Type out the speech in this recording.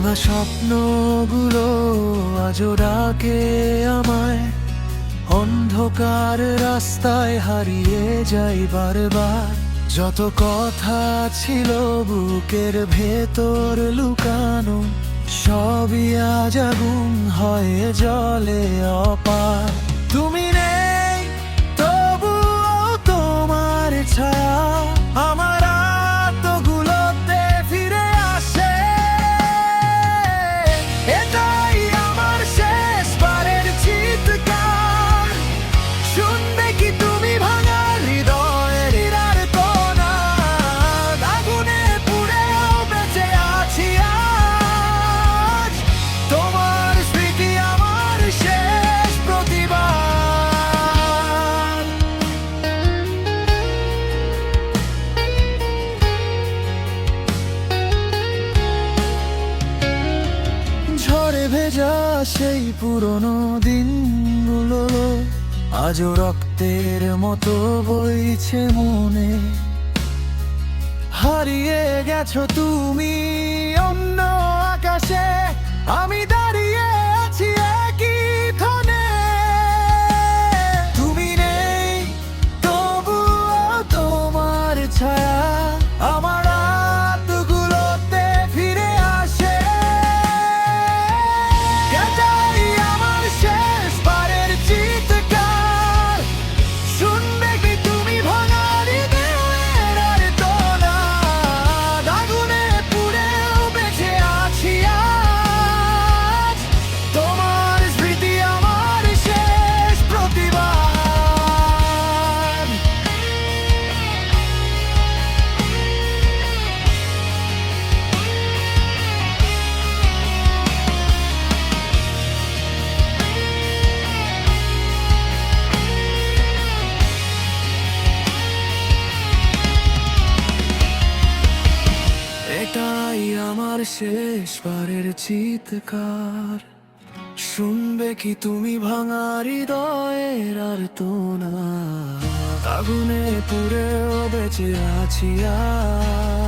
ভাঙা স্বপ্নগুলো আজও ডাকে আমায়, অন্ধকার রাস্তায় হারিয়ে যাই বারবার। যত কথা ছিল বুকের ভেতর লুকানো, সবই আজ আগুন হয়ে জ্বলে অপার। তুমি নেই তবুও তোমার ছায়া আমার আত্মগুলোতে ফিরে আসে। এটাই আমার শেষবারের চিৎকার, শুনবে কি তুমি ভাঙা হৃদয়ের আর্তনা? আগুনে পুড়েও বেঁচে আছি আজ, তোমার স্মৃতি আমার শেষ প্রতিবাদ। ঝড়ে ভেজা সেই পুরনো দিনগুলো আজও রক্তের মতো বইছে মনে। হারিয়ে গেছো তুমি অন্য আকাশে, আমি দাঁড়িয়ে আছি একই ক্ষণে। তুমি নেই তবুও তোমার ছায়া আমার রাতগুলোতে ফিরে আসে। এটাই আমার শেষবারের চিৎকার, শুনবে কি তুমি ভাঙা হৃদয়ের আর্তনা? আগুনে পুড়েও বেঁচে আছি আজ, তোমার স্মৃতি আমার শেষ প্রতিবাদ। এটাই আমার শেষবারের চিৎকার, শুনবে কি তুমি ভাঙা হৃদয়ের আর্তনা? আগুনে পুড়েও বেঁচে আছি আজ।